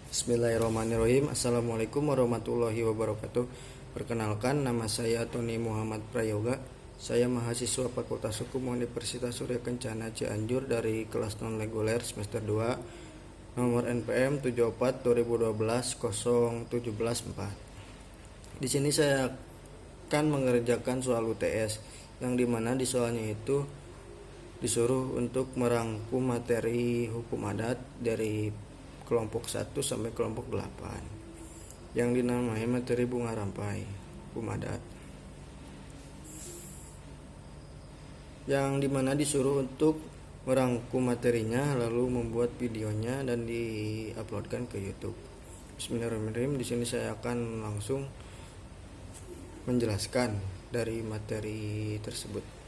Bismillahirrahmanirrahim. Assalamualaikum warahmatullahi wabarakatuh. Perkenalkan, nama saya Tony Muhammad Prayoga. Saya mahasiswa Fakultas Hukum Universitas Surya Kencana Cianjur dari kelas non reguler semester 2, nomor NPM 74 2012 0174. Di sini saya akan mengerjakan soal UTS, yang dimana di soalnya itu disuruh untuk merangkum materi hukum adat dari kelompok 1 sampai kelompok 8 yang dinamai materi bunga rampai hukum adat, yang dimana disuruh untuk merangkum materinya lalu membuat videonya dan diuploadkan ke YouTube. Bismillahirrahmanirrahim. Di sini saya akan langsung menjelaskan dari materi tersebut.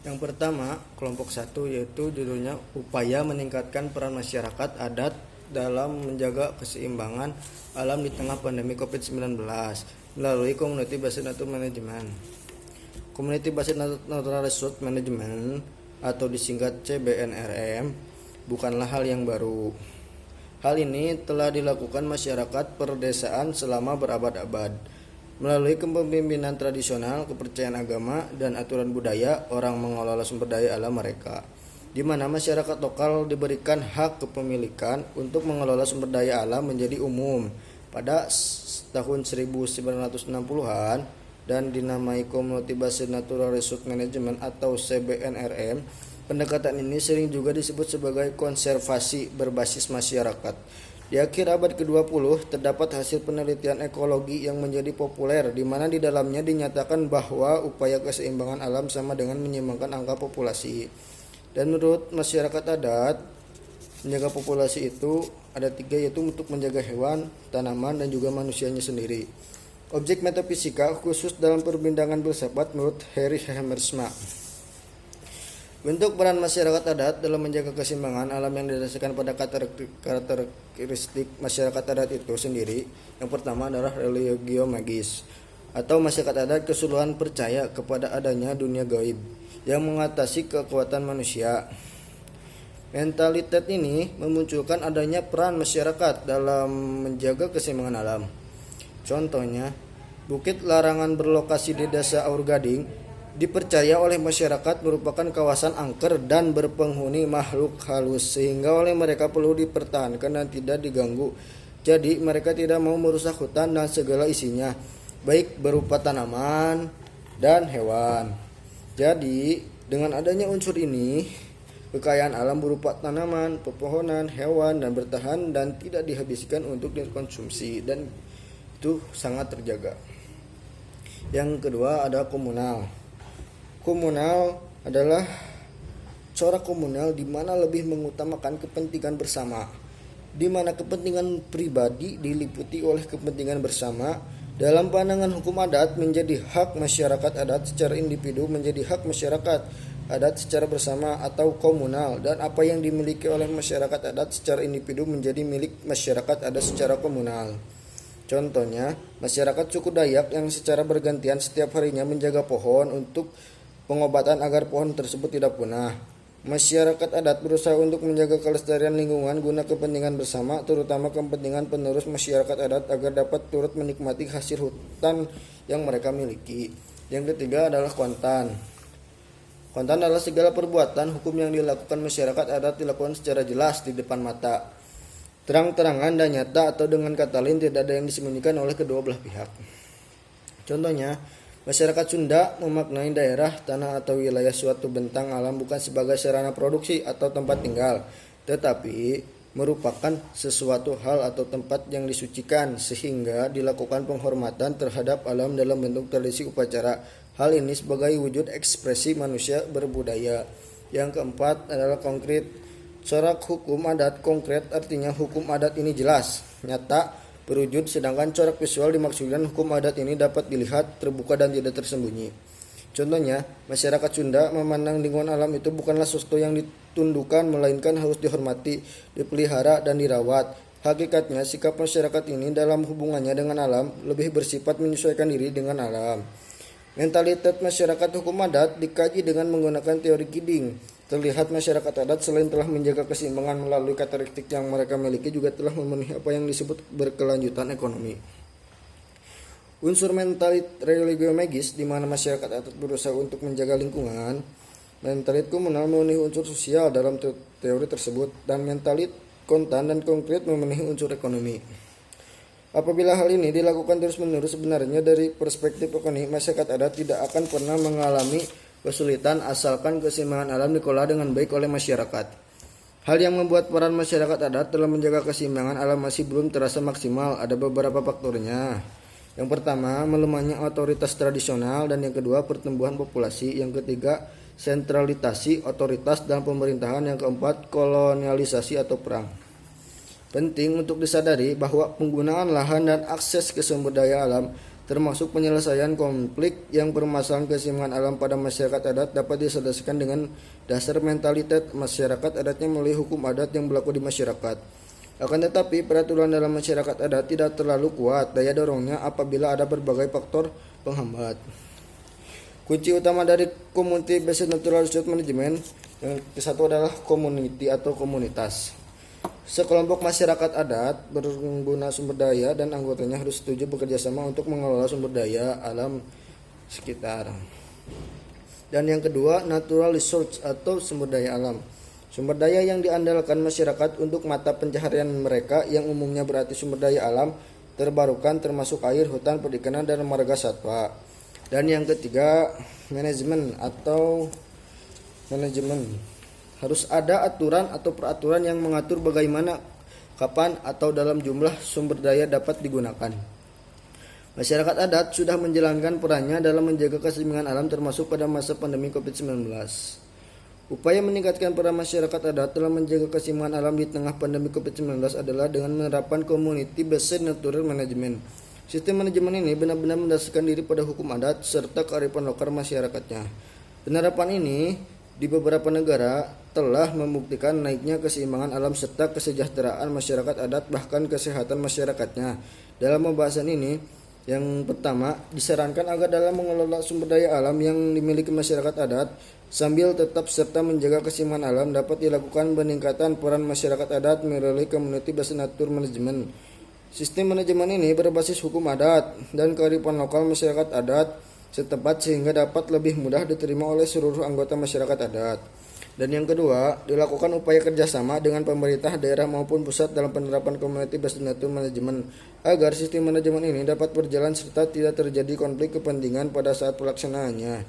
Yang pertama, kelompok 1, yaitu judulnya upaya meningkatkan peran masyarakat adat dalam menjaga keseimbangan alam di tengah pandemi COVID-19 melalui Community Based Nature Management. Community Based Natural Resource Management atau disingkat CBNRM bukanlah hal yang baru. Hal ini telah dilakukan masyarakat perdesaan selama berabad-abad. Melalui kepemimpinan tradisional, kepercayaan agama, dan aturan budaya, orang mengelola sumber daya alam mereka, di mana masyarakat lokal diberikan hak kepemilikan untuk mengelola sumber daya alam menjadi umum pada tahun 1960-an dan dinamai Community Based Natural Resource Management atau CBNRM. Pendekatan ini sering juga disebut sebagai konservasi berbasis masyarakat. Di akhir abad ke-20 terdapat hasil penelitian ekologi yang menjadi populer, di mana di dalamnya dinyatakan bahwa upaya keseimbangan alam sama dengan menyeimbangkan angka populasi. Dan menurut masyarakat adat, menjaga populasi itu ada 3, yaitu untuk menjaga hewan, tanaman, dan juga manusianya sendiri. Objek metafisika khusus dalam perbincangan filsafat menurut Harry Hammersma. Bentuk peran masyarakat adat dalam menjaga keseimbangan alam yang didasarkan pada karakteristik masyarakat adat itu sendiri. Yang pertama adalah religio magis, atau masyarakat adat keseluruhan percaya kepada adanya dunia gaib yang mengatasi kekuatan manusia. Mentalitas ini memunculkan adanya peran masyarakat dalam menjaga keseimbangan alam. Contohnya, Bukit Larangan berlokasi di Desa Aurgading dipercaya oleh masyarakat merupakan kawasan angker dan berpenghuni makhluk halus, sehingga oleh mereka perlu dipertahankan dan tidak diganggu. Jadi mereka tidak mau merusak hutan dan segala isinya, baik berupa tanaman dan hewan. Jadi dengan adanya unsur ini, kekayaan alam berupa tanaman, pepohonan, hewan dan bertahan dan tidak dihabiskan untuk dikonsumsi, dan itu sangat terjaga. Yang kedua ada komunal. Komunal adalah corak komunal di mana lebih mengutamakan kepentingan bersama, di mana kepentingan pribadi diliputi oleh kepentingan bersama. Dalam pandangan hukum adat, menjadi hak masyarakat adat secara individu menjadi hak masyarakat adat secara bersama atau komunal, dan apa yang dimiliki oleh masyarakat adat secara individu menjadi milik masyarakat adat secara komunal. Contohnya, masyarakat suku Dayak yang secara bergantian setiap harinya menjaga pohon untuk pengobatan agar pohon tersebut tidak punah. Masyarakat adat berusaha untuk menjaga kelestarian lingkungan guna kepentingan bersama, terutama kepentingan penerus masyarakat adat agar dapat turut menikmati hasil hutan yang mereka miliki. Yang ketiga adalah kontan. Kontan adalah segala perbuatan hukum yang dilakukan masyarakat adat dilakukan secara jelas di depan mata, terang-terangan dan nyata, atau dengan kata lain tidak ada yang disembunyikan oleh kedua belah pihak. Contohnya, masyarakat Sunda memaknai daerah, tanah, atau wilayah suatu bentang alam bukan sebagai sarana produksi atau tempat tinggal, tetapi merupakan sesuatu hal atau tempat yang disucikan, sehingga dilakukan penghormatan terhadap alam dalam bentuk tradisi upacara. Hal ini sebagai wujud ekspresi manusia berbudaya. Yang keempat adalah konkret. Corak hukum adat konkret artinya hukum adat ini jelas, nyata, berwujud, sedangkan corak visual dimaksudkan hukum adat ini dapat dilihat, terbuka, dan tidak tersembunyi. Contohnya, masyarakat Sunda memandang lingkungan alam itu bukanlah sesuatu yang ditundukkan, melainkan harus dihormati, dipelihara, dan dirawat. Hakikatnya, sikap masyarakat ini dalam hubungannya dengan alam lebih bersifat menyesuaikan diri dengan alam. Mentalitas masyarakat hukum adat dikaji dengan menggunakan teori Kiding Terlihat masyarakat adat selain telah menjaga keseimbangan melalui karakteristik yang mereka miliki juga telah memenuhi apa yang disebut berkelanjutan ekonomi. Unsur mentalit religio magis di mana masyarakat adat berusaha untuk menjaga lingkungan. Mentalit komunal memenuhi unsur sosial dalam teori tersebut dan mentalit kontan dan konkret memenuhi unsur ekonomi. Apabila hal ini dilakukan terus-menerus, sebenarnya dari perspektif ekonomi masyarakat adat tidak akan pernah mengalami kesulitan asalkan keseimbangan alam dikelola dengan baik oleh masyarakat. Hal yang membuat peran masyarakat adat dalam menjaga keseimbangan alam masih belum terasa maksimal ada beberapa faktornya. Yang pertama, melemahnya otoritas tradisional, dan yang kedua, pertumbuhan populasi, yang ketiga, sentralisasi otoritas dalam pemerintahan, yang keempat, kolonialisasi atau perang. Penting untuk disadari bahwa penggunaan lahan dan akses ke sumber daya alam termasuk penyelesaian konflik yang permasalahan keseimbangan alam pada masyarakat adat dapat diselesaikan dengan dasar mentalitas masyarakat adatnya melalui hukum adat yang berlaku di masyarakat. Akan tetapi peraturan dalam masyarakat adat tidak terlalu kuat daya dorongnya apabila ada berbagai faktor penghambat. Kunci utama dari community based natural resource management yang satu adalah community atau komunitas. Sekelompok masyarakat adat berguna sumber daya dan anggotanya harus setuju bekerja sama untuk mengelola sumber daya alam sekitar. Dan yang kedua, natural resource atau sumber daya alam. Sumber daya yang diandalkan masyarakat untuk mata pencaharian mereka yang umumnya berarti sumber daya alam terbarukan termasuk air, hutan, perikanan, dan marga satwa. Dan yang ketiga, manajemen atau manajemen. Harus ada aturan atau peraturan yang mengatur bagaimana, kapan, atau dalam jumlah sumber daya dapat digunakan. Masyarakat adat sudah menjalankan perannya dalam menjaga keseimbangan alam termasuk pada masa pandemi COVID-19. Upaya meningkatkan peran masyarakat adat dalam menjaga keseimbangan alam di tengah pandemi COVID-19 adalah dengan menerapkan community based natural management. Sistem manajemen ini benar-benar mendasarkan diri pada hukum adat serta kearifan lokal masyarakatnya. Penerapan ini di beberapa negara telah membuktikan naiknya keseimbangan alam serta kesejahteraan masyarakat adat bahkan kesehatan masyarakatnya. Dalam pembahasan ini, yang pertama, disarankan agar dalam mengelola sumber daya alam yang dimiliki masyarakat adat sambil tetap serta menjaga keseimbangan alam dapat dilakukan peningkatan peran masyarakat adat melalui community based natural management. Sistem manajemen ini berbasis hukum adat dan kearifan lokal masyarakat adat setempat sehingga dapat lebih mudah diterima oleh seluruh anggota masyarakat adat. Dan yang kedua, dilakukan upaya kerjasama dengan pemerintah daerah maupun pusat dalam penerapan community based natural management agar sistem manajemen ini dapat berjalan serta tidak terjadi konflik kepentingan pada saat pelaksanaannya.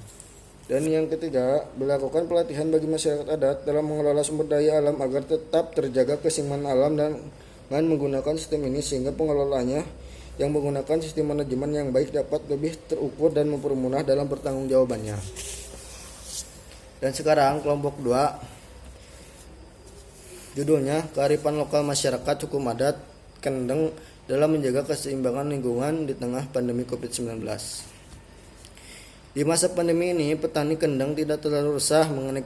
Dan yang ketiga, dilakukan pelatihan bagi masyarakat adat dalam mengelola sumber daya alam agar tetap terjaga keseimbangan alam dan dengan menggunakan sistem ini sehingga pengelolanya yang menggunakan sistem manajemen yang baik dapat lebih terukur dan mempermudah dalam pertanggungjawabannya. Dan sekarang kelompok 2, judulnya kearifan lokal masyarakat hukum adat Kendeng dalam menjaga keseimbangan lingkungan di tengah pandemi COVID-19. Di masa pandemi ini, petani Kendeng tidak terlalu resah mengenai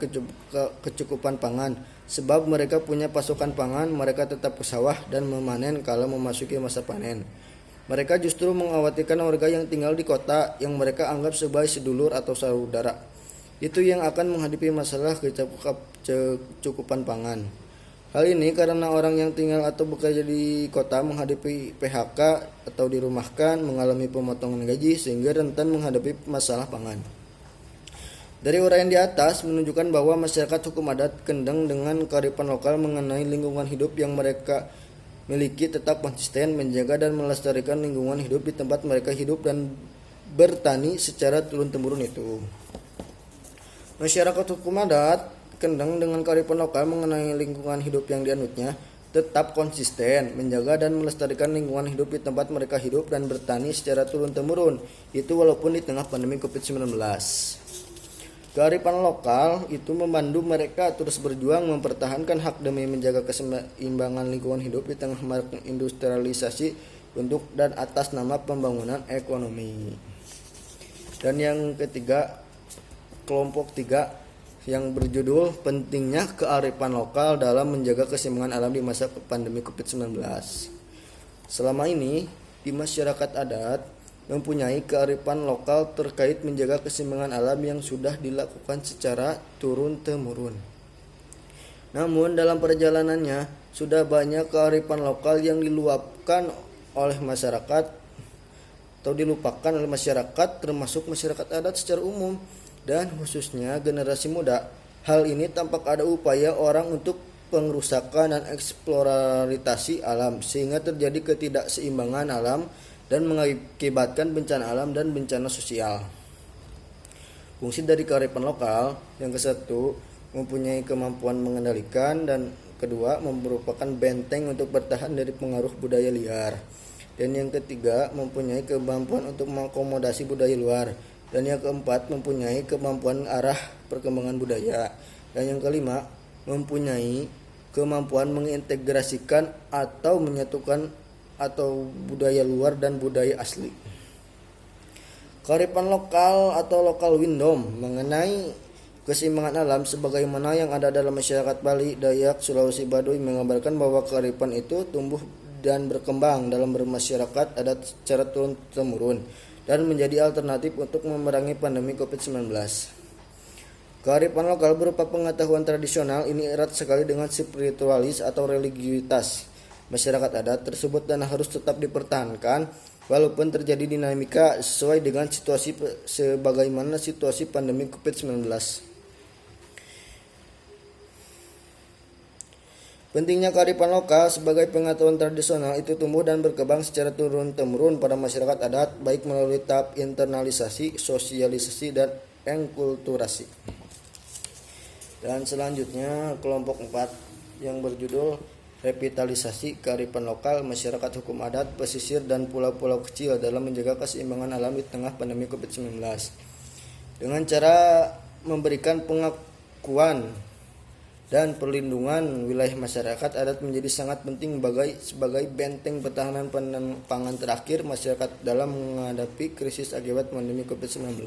kecukupan pangan, sebab mereka punya pasokan pangan, mereka tetap ke sawah dan memanen kalau memasuki masa panen. Mereka justru mengkhawatirkan warga yang tinggal di kota yang mereka anggap sebagai sedulur atau saudara. Itu yang akan menghadapi masalah kecukupan pangan. Hal ini karena orang yang tinggal atau bekerja di kota menghadapi PHK atau dirumahkan, mengalami pemotongan gaji sehingga rentan menghadapi masalah pangan. Dari uraian di atas menunjukkan bahwa masyarakat hukum adat Kendeng dengan kearifan lokal mengenai lingkungan hidup yang mereka miliki tetap konsisten menjaga dan melestarikan lingkungan hidup di tempat mereka hidup dan bertani secara turun-temurun itu. Masyarakat hukum adat Kendeng dengan kearifan lokal mengenai lingkungan hidup yang dianutnya tetap konsisten menjaga dan melestarikan lingkungan hidup di tempat mereka hidup dan bertani secara turun-temurun, itu walaupun di tengah pandemi COVID-19. Kearifan lokal itu membantu mereka terus berjuang mempertahankan hak demi menjaga keseimbangan lingkungan hidup di tengah maraknya industrialisasi untuk dan atas nama pembangunan ekonomi. Dan yang ketiga, kelompok 3 yang berjudul pentingnya kearifan lokal dalam menjaga keseimbangan alam di masa pandemi COVID-19. Selama ini di masyarakat adat mempunyai kearifan lokal terkait menjaga keseimbangan alam yang sudah dilakukan secara turun-temurun. Namun dalam perjalanannya sudah banyak kearifan lokal yang diluapkan oleh masyarakat atau dilupakan oleh masyarakat, termasuk masyarakat adat secara umum dan khususnya generasi muda. Hal ini tampak ada upaya orang untuk pengrusakan dan eksploitasi alam sehingga terjadi ketidakseimbangan alam dan mengakibatkan bencana alam dan bencana sosial. Fungsi dari kearifan lokal yang ke-1 mempunyai kemampuan mengendalikan, dan kedua merupakan benteng untuk bertahan dari pengaruh budaya liar, dan yang ketiga mempunyai kemampuan untuk mengakomodasi budaya luar, dan yang keempat mempunyai kemampuan arah perkembangan budaya, dan yang kelima mempunyai kemampuan mengintegrasikan atau menyatukan atau budaya luar dan budaya asli. Kearifan lokal atau local wisdom mengenai keseimbangan alam sebagaimana yang ada dalam masyarakat Bali, Dayak, Sulawesi, Baduy menggambarkan bahwa kearifan itu tumbuh dan berkembang dalam bermasyarakat adat secara turun-temurun dan menjadi alternatif untuk memerangi pandemi COVID-19. Kearifan lokal berupa pengetahuan tradisional ini erat sekali dengan spiritualis atau religiusitas masyarakat adat tersebut dan harus tetap dipertahankan walaupun terjadi dinamika sesuai dengan situasi sebagaimana situasi pandemi COVID-19. Pentingnya kearifan lokal sebagai pengetahuan tradisional itu tumbuh dan berkembang secara turun-temurun pada masyarakat adat baik melalui tahap internalisasi, sosialisasi, dan enkulturasi. Dan selanjutnya kelompok 4 yang berjudul revitalisasi kearifan lokal masyarakat hukum adat, pesisir, dan pulau-pulau kecil dalam menjaga keseimbangan alam di tengah pandemi COVID-19. Dengan cara memberikan pengakuan dan perlindungan wilayah masyarakat adat menjadi sangat penting sebagai benteng pertahanan pangan terakhir masyarakat dalam menghadapi krisis akibat pandemi COVID-19.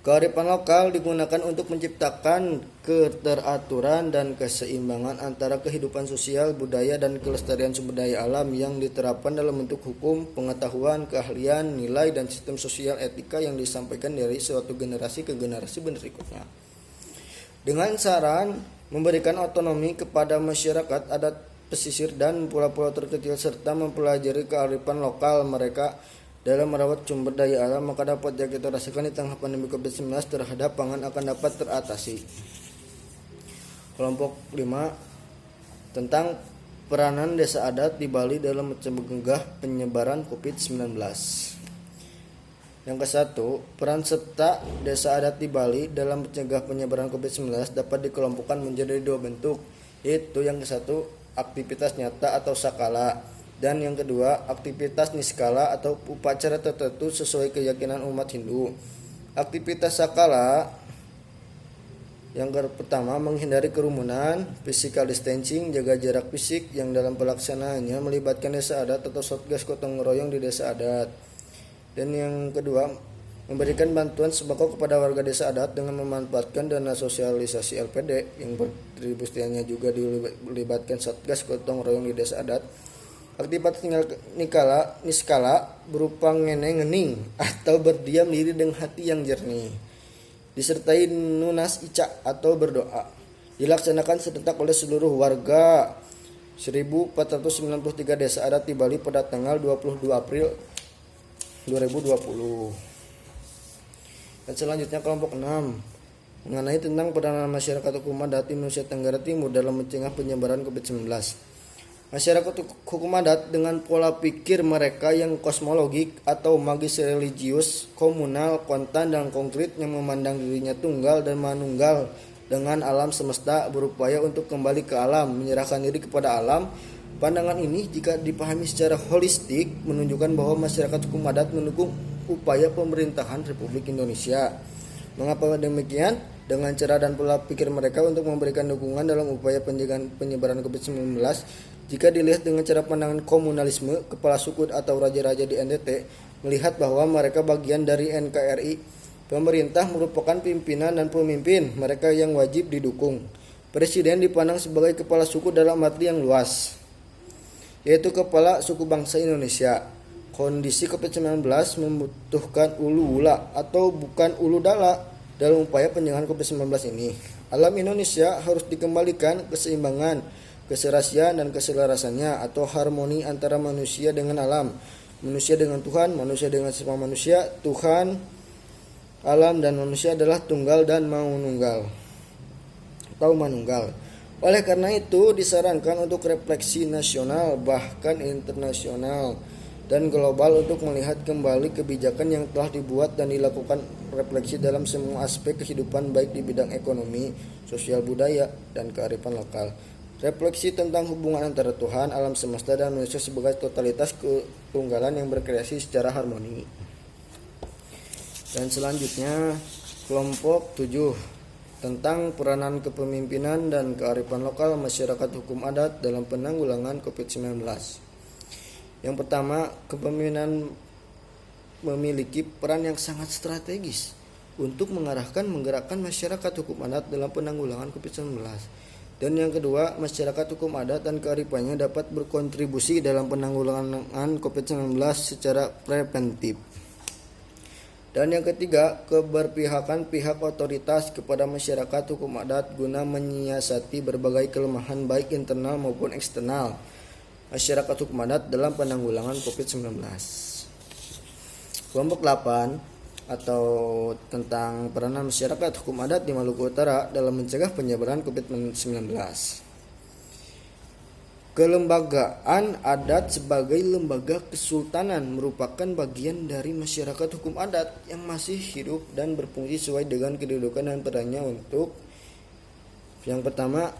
Kearifan lokal digunakan untuk menciptakan keteraturan dan keseimbangan antara kehidupan sosial, budaya, dan kelestarian sumber daya alam yang diterapkan dalam bentuk hukum, pengetahuan, keahlian, nilai, dan sistem sosial etika yang disampaikan dari suatu generasi ke generasi berikutnya. Dengan saran memberikan otonomi kepada masyarakat adat pesisir dan pulau-pulau terkecil serta mempelajari kearifan lokal mereka dalam merawat sumber daya alam, maka dapat kita rasakan di tengah pandemi COVID-19 terhadap pangan akan dapat teratasi. Kelompok 5 tentang peranan desa adat di Bali dalam mencegah penyebaran COVID-19. Yang ke-1, peran serta desa adat di Bali dalam mencegah penyebaran COVID-19 dapat dikelompokkan menjadi 2 bentuk, yaitu yang ke-1 aktivitas nyata atau sakala, dan yang kedua aktivitas niskala atau upacara tertentu sesuai keyakinan umat Hindu. Aktivitas sakala yang pertama menghindari kerumunan, physical distancing, jaga jarak fisik yang dalam pelaksanaannya melibatkan desa adat atau satgas gotong royong di desa adat. Dan yang kedua, memberikan bantuan sembako kepada warga desa adat dengan memanfaatkan dana sosialisasi LPD yang pendistribusiannya juga dilibatkan satgas gotong royong di desa adat. Aktivitas niskala berupa ngening atau berdiam diri dengan hati yang jernih, disertai nunas ica atau berdoa, dilaksanakan serentak oleh seluruh warga 1493 desa adat di Bali pada tanggal 22 April 2020. Dan selanjutnya kelompok 6 mengenai tentang peranan masyarakat hukum adat Indonesia Tenggara Timur dalam mencegah penyebaran COVID-19. Masyarakat hukum adat dengan pola pikir mereka yang kosmologik atau magis religius, komunal, kontan, dan konkret yang memandang dirinya tunggal dan manunggal dengan alam semesta berupaya untuk kembali ke alam, menyerahkan diri kepada alam. Pandangan ini jika dipahami secara holistik menunjukkan bahwa masyarakat hukum adat mendukung upaya pemerintahan Republik Indonesia. Mengapa demikian? Dengan cara dan pola pikir mereka untuk memberikan dukungan dalam upaya pencegahan penyebaran COVID-19. Jika dilihat dengan cara pandangan komunalisme, kepala suku atau raja-raja di NTT melihat bahwa mereka bagian dari NKRI. Pemerintah merupakan pimpinan dan pemimpin mereka yang wajib didukung. Presiden dipandang sebagai kepala suku dalam arti yang luas, yaitu kepala suku bangsa Indonesia. Kondisi COVID-19 membutuhkan ulu wula atau bukan ulu dala dalam upaya pencegahan COVID-19 ini. Alam Indonesia harus dikembalikan keseimbangan, keserasian dan keselarasannya atau harmoni antara manusia dengan alam, manusia dengan Tuhan, manusia dengan sesama manusia. Tuhan, alam dan manusia adalah tunggal dan manunggal atau manunggal. Oleh karena itu disarankan untuk refleksi nasional bahkan internasional dan global untuk melihat kembali kebijakan yang telah dibuat dan dilakukan refleksi dalam semua aspek kehidupan baik di bidang ekonomi, sosial, budaya, dan kearifan lokal. Refleksi tentang hubungan antara Tuhan, alam semesta, dan manusia sebagai totalitas ketunggalan yang berkreasi secara harmoni. Dan selanjutnya kelompok 7 tentang peranan kepemimpinan dan kearifan lokal masyarakat hukum adat dalam penanggulangan COVID-19. Yang pertama, kepemimpinan memiliki peran yang sangat strategis untuk mengarahkan menggerakkan masyarakat hukum adat dalam penanggulangan COVID-19. Dan yang kedua, masyarakat hukum adat dan kearifannya dapat berkontribusi dalam penanggulangan COVID-19 secara preventif. Dan yang ketiga, keberpihakan pihak otoritas kepada masyarakat hukum adat guna menyiasati berbagai kelemahan baik internal maupun eksternal masyarakat hukum adat dalam penanggulangan COVID-19. Kelompok 8 atau tentang peranan masyarakat hukum adat di Maluku Utara dalam mencegah penyebaran COVID-19. Kelembagaan adat sebagai lembaga kesultanan merupakan bagian dari masyarakat hukum adat yang masih hidup dan berfungsi sesuai dengan kedudukan dan perannya untuk yang pertama,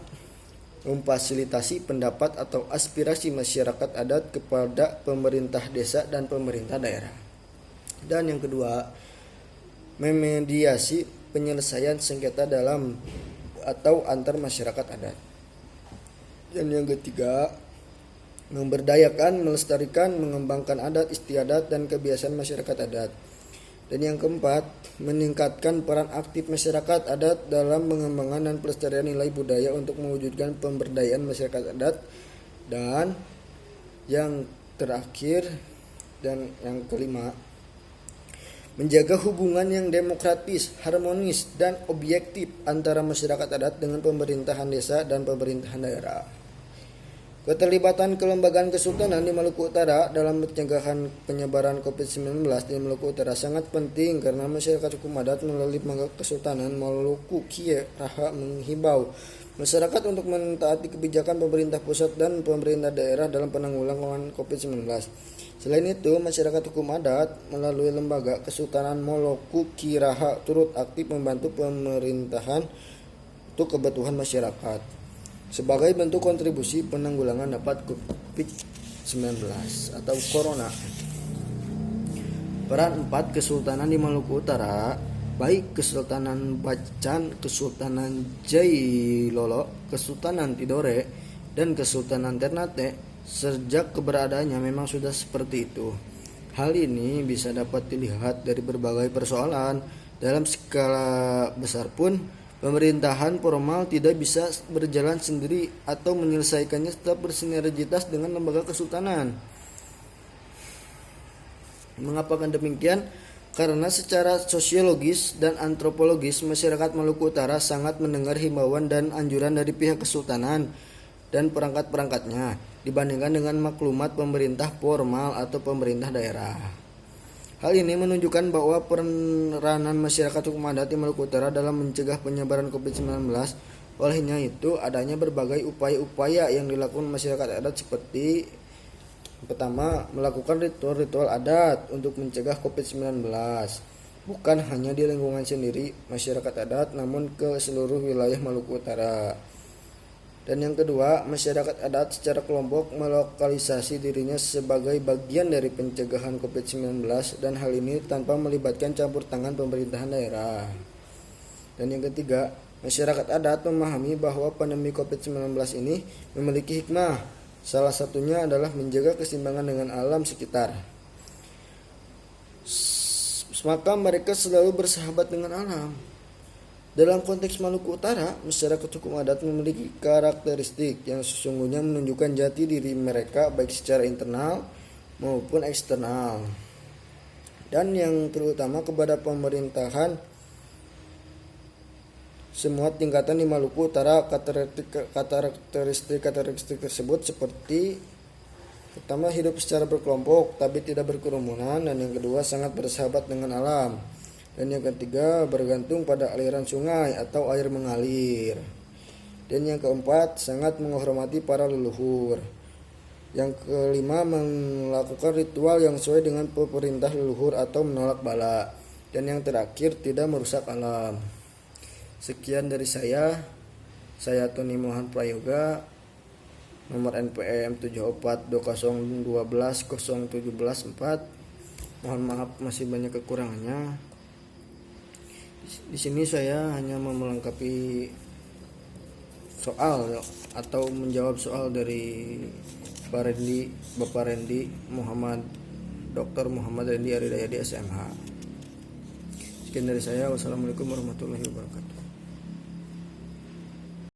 memfasilitasi pendapat atau aspirasi masyarakat adat kepada pemerintah desa dan pemerintah daerah. Dan yang kedua, memediasi penyelesaian sengketa dalam atau antar masyarakat adat. Dan yang ketiga, memberdayakan, melestarikan, mengembangkan adat, istiadat, dan kebiasaan masyarakat adat. Dan yang keempat, meningkatkan peran aktif masyarakat adat dalam pengembangan dan pelestarian nilai budaya untuk mewujudkan pemberdayaan masyarakat adat. Dan yang terakhir dan yang kelima, menjaga hubungan yang demokratis, harmonis, dan objektif antara masyarakat adat dengan pemerintahan desa dan pemerintahan daerah. Keterlibatan kelembagaan kesultanan di Maluku Utara dalam pencegahan penyebaran COVID-19 di Maluku Utara sangat penting karena masyarakat hukum adat melalui lembaga kesultanan Maluku Kie Raha menghimbau masyarakat untuk mentaati kebijakan pemerintah pusat dan pemerintah daerah dalam penanggulangan COVID-19. Selain itu, masyarakat hukum adat melalui lembaga kesultanan Maluku Kie Raha turut aktif membantu pemerintahan untuk kebutuhan masyarakat. Sebagai bentuk kontribusi penanggulangan dapat COVID-19 atau Corona. Peran 4 Kesultanan di Maluku Utara, baik Kesultanan Bacan, Kesultanan Jailolo, Kesultanan Tidore, dan Kesultanan Ternate, sejak keberadaannya memang sudah seperti itu. Hal ini bisa dapat dilihat dari berbagai persoalan. Dalam skala besar pun, pemerintahan formal tidak bisa berjalan sendiri atau menyelesaikannya tetap bersinergitas dengan lembaga kesultanan. Mengapa demikian? Karena secara sosiologis dan antropologis masyarakat Maluku Utara sangat mendengar himbauan dan anjuran dari pihak kesultanan dan perangkat-perangkatnya dibandingkan dengan maklumat pemerintah formal atau pemerintah daerah. Hal ini menunjukkan bahwa peranan masyarakat hukum adat di Maluku Utara dalam mencegah penyebaran COVID-19. Olehnya itu, adanya berbagai upaya-upaya yang dilakukan masyarakat adat seperti pertama, melakukan ritual-ritual adat untuk mencegah COVID-19. Bukan hanya di lingkungan sendiri masyarakat adat, namun ke seluruh wilayah Maluku Utara. Dan yang kedua, masyarakat adat secara kelompok melokalisasi dirinya sebagai bagian dari pencegahan COVID-19 dan hal ini tanpa melibatkan campur tangan pemerintahan daerah. Dan yang ketiga, masyarakat adat memahami bahwa pandemi COVID-19 ini memiliki hikmah. Salah satunya adalah menjaga keseimbangan dengan alam sekitar. Maka mereka selalu bersahabat dengan alam. Dalam konteks Maluku Utara, masyarakat hukum adat memiliki karakteristik yang sesungguhnya menunjukkan jati diri mereka baik secara internal maupun eksternal. Dan yang terutama kepada pemerintahan semua tingkatan di Maluku Utara. Karakteristik tersebut seperti: pertama, hidup secara berkelompok tapi tidak berkerumunan, dan yang kedua, sangat bersahabat dengan alam, dan yang ketiga, bergantung pada aliran sungai atau air mengalir, dan yang keempat, sangat menghormati para leluhur. Yang kelima, melakukan ritual yang sesuai dengan perintah leluhur atau menolak bala. Dan yang terakhir, tidak merusak alam. Sekian dari saya Tony Mohan Prayoga, nomor NPM 7420120174. Mohon maaf masih banyak kekurangannya. Di sini saya hanya melengkapi soal atau menjawab soal dari Bapak Rendi Dr. Muhammad Rendi Aridayadi SMH. Sekian dari saya. Wassalamualaikum warahmatullahi wabarakatuh.